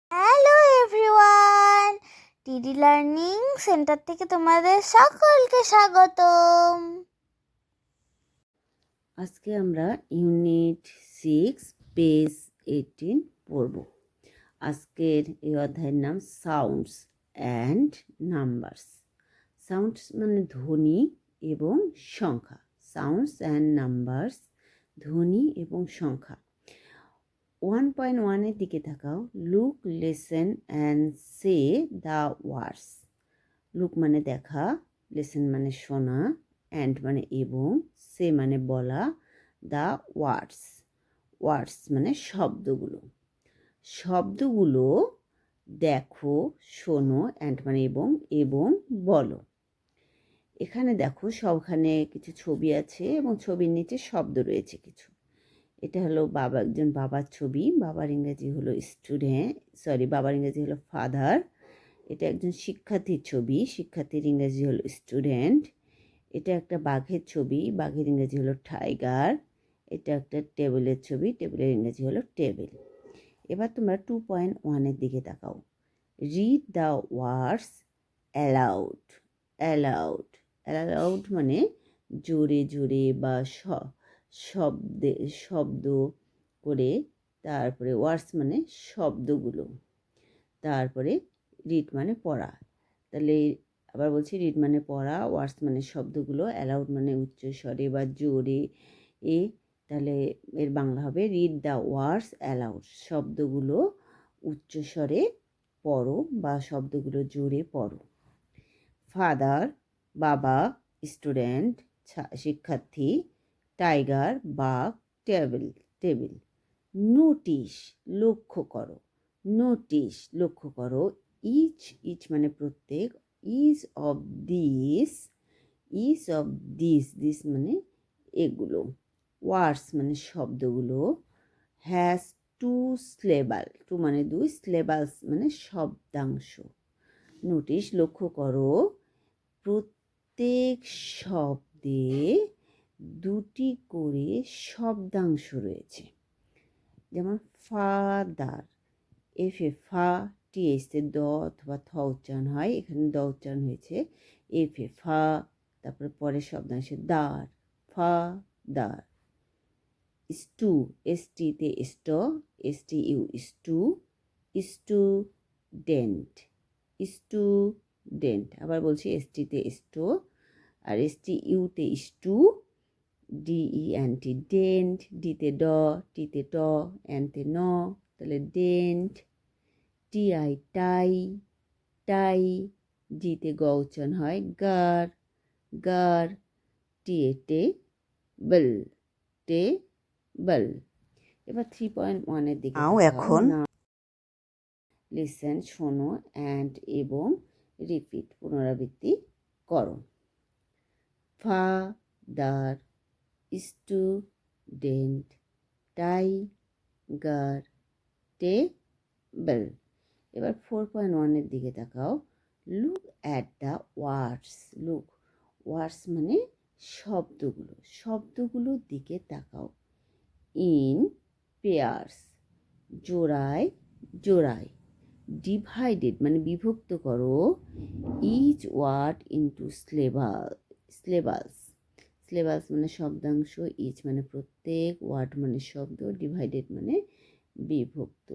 Hello everyone, টিডি learning centre থেকে তোমাদের সকলকে স্বাগতম। আজকে আমরা ইউনিট 6 পেজ 18 পড়ব। আজকের এই অধ্যায়ের নাম সাউন্ডস অ্যান্ড নাম্বারস। সাউন্ডস মানে ধ্বনি এবং সংখ্যা। সাউন্ডস অ্যান্ড নাম্বারস, ধ্বনি এবং সংখ্যা। 1.1 এর দিকে তাকাও। Look, listen and say the words. Look মানে দেখা, লিসেন মানে শোনা, অ্যান্ড মানে এবং, সে মানে বলা, দ্য ওয়ার্ডস। ওয়ার্ডস মানে শব্দগুলো। শব্দগুলো দেখো, শোনো, অ্যান্ড মানে এবং, এবং বলো। এখানে দেখো সবখানে কিছু ছবি আছে এবং ছবির নিচে শব্দ রয়েছে কিছু। এটা হলো একজন বাবার ছবি। বাবার ইংরেজি হলো বাবার ইংরেজি হলো ফাদার। এটা একজন শিক্ষার্থীর ছবি। শিক্ষার্থীর ইংরেজি হলো স্টুডেন্ট। এটা একটা বাঘের ছবি। বাঘের ইংরেজি হলো টাইগার। এটা একটা টেবিলের ছবি। টেবিলের ইংরেজি হলো টেবিল। এবার তোমরা 2.1 এর দিকে তাকাও। Read the words allowed. Allowed allowed মানে জোরে জোরে বা শব্দ করে। তারপরে ওয়ার্ডস মানে শব্দগুলো। তারপরে রিড মানে পড়া। তাহলে আবার বলছি, রিড মানে পড়া, ওয়ার্ডস মানে শব্দগুলো, অ্যালাউড মানে উচ্চস্বরে বা জোরে। তাহলে এর বাংলা হবে রিড দ্য ওয়ার্ডস অ্যালাউড। শব্দগুলো উচ্চস্বরে পড়ো বা শব্দগুলো জোরে পড়ো। ফাদার বাবা, স্টুডেন্ট শিক্ষার্থী, টাইগার বাঘ, টেবিল টেবিল। নোটিশ লক্ষ্য করো। নোটিশ লক্ষ্য করো। ইচ মানে প্রত্যেক। ইচ অফ দিস মানে এগুলো। ওয়ার্ডস মানে শব্দগুলো। হ্যাজ টু মানে দুই, সিলেবালস মানে শব্দাংশ। নোটিশ লক্ষ্য করো, প্রত্যেক শব্দে দুটি করে শব্দাংশ রয়েছে। যেমন ফাদার, এফে ফা, টিএসে দ অথবা থ উচ্চারণ হয়। এখানে দ উচ্চারণ হয়েছে। এফে ফা, তারপরে পরের শব্দাংশে দার, ফা দার। স্টু, এসটিতে স্ট, এসটিইউ স্টু, স্টুডেন্ট। আবার বলছি, এসটিতে স্টো আর এসটিইউতে স্টু, ডিইএনটি ডেন্ট, ডিতে ড, টিতে ট, এনতে ন, তাহলে ডেন্ট। টিআই টাই, জিতে গ উচ্চারণ হয় গার, টিএতে টেবল। এবার 3.1 এর দিকে এখন লিসেন শোনো, অ্যান্ড এবং রিপিট পুনরাবৃত্তি করো। Father, student, tiger, table. এবার 4.1 এর দিকে তাকাও। Look at the words. Words মানে শব্দগুলোর দিকে তাকাও। ইন পেয়ার্স, জোড়ায়। ডিভাইডেড মানে বিভক্ত করো। ইচ ওয়ার্ড ইন্টু সিলেবালস মানে শব্দাংশ। ইচ মানে প্রত্যেক, ওয়ার্ড মানে শব্দ, ডিভাইডেড মানে বিভক্ত।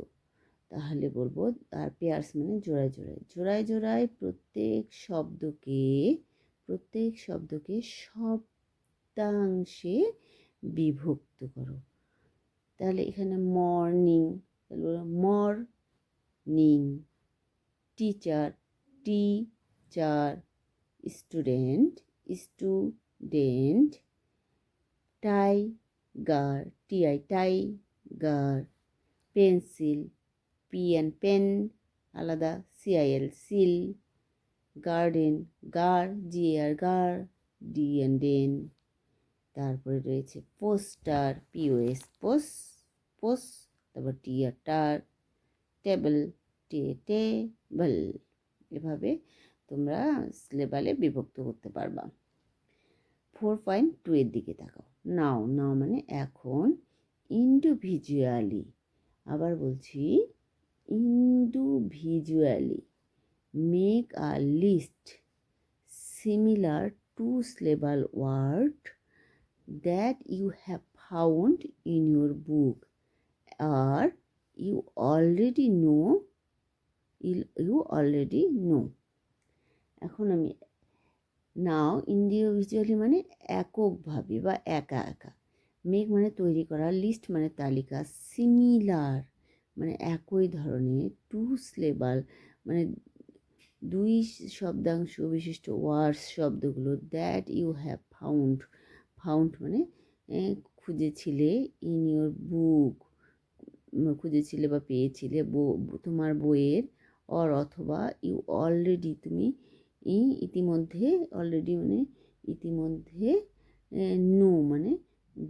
তাহলে বলবো, আর পেয়ার্স মানে জোড়ায় প্রত্যেক শব্দকে শব্দাংশে বিভক্ত করো। তাহলে এখানে মর্নিং, তাহলে বলো morning. Teacher, student, tiger, pencil, pen আলাদা, সিল, গার্ডেন, গার, ডেন। তারপরে রয়েছে পোস্টার, পোস, তারপর টার, টেবল, টেবল। এভাবে তোমরা সিলেবালে বিভক্ত করতে পারবা। 4.2 এর দিকে তাকাও। নাও মানে এখন। ইন্ডিভিজুয়ালি, আবার বলছি individually make a list similar to syllable word that you have found in your book or you already know. এখন আমি নাও ইন্ডিভিজুয়ালি মানে এককভাবে বা একা একা, মেক মানে তৈরি করা, লিস্ট মানে তালিকা, সিমিলার মানে একই ধরনের, টু সিলেবাল মানে দুই শব্দাংশ বিশিষ্ট ওয়ার্ডস শব্দগুলো, that you have found, found মানে খুঁজেছিলে, ইন ইউর বুক খুঁজেছিলে বা পেয়েছিলে তোমার বইয়ের, অথবা ইউ অলরেডি তুমি ইতিমধ্যে, অলরেডি মানে ইতিমধ্যে, নো মানে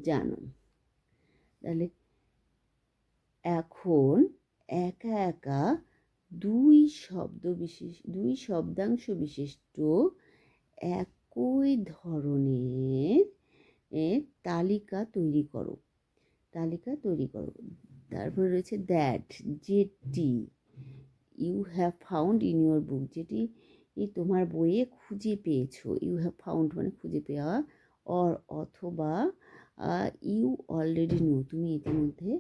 জানো। তাহলে এখন একা একা দুই শব্দাংশ বিশিষ্ট একই ধরনের তালিকা তৈরি করো। তারপরে রয়েছে দ্যাট, যেটি, you have found in your book, যেটি তোমার বইয়ে খুঁজে পেয়েছো, ইউ হ্যাভ ফাউন্ড মানে খুঁজে পাওয়া, অথবা ইউ অলরেডি নো তুমি ইতিমধ্যে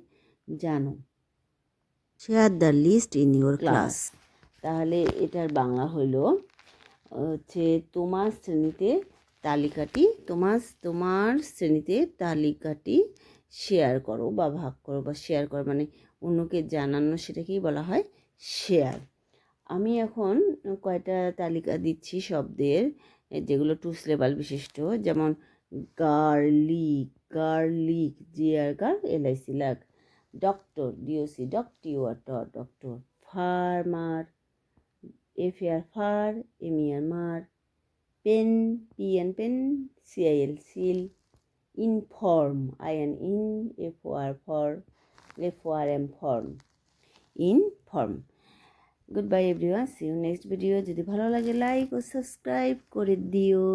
জানো। Share the list in your class. তাহলে এটার বাংলা হইল হচ্ছে তোমার শ্রেণীতে তালিকাটি শেয়ার করো বা ভাগ করো, বা শেয়ার করো মানে অন্যকে জানানো, সেটাকেই বলা হয় শেয়ার। আমি এখন কয়টা তালিকা দিচ্ছি শব্দের, যেগুলো টু সিলেবাল বিশিষ্ট, যেমন garlic, GAR lic, doctor, DOC, doctor, farmer, FAR, mer, pen, pen, CIL cil, inform, FORM form, inform. Goodbye everyone, see you next video. যদি ভালো লাগে লাইক ও সাবস্ক্রাইব করে দিও।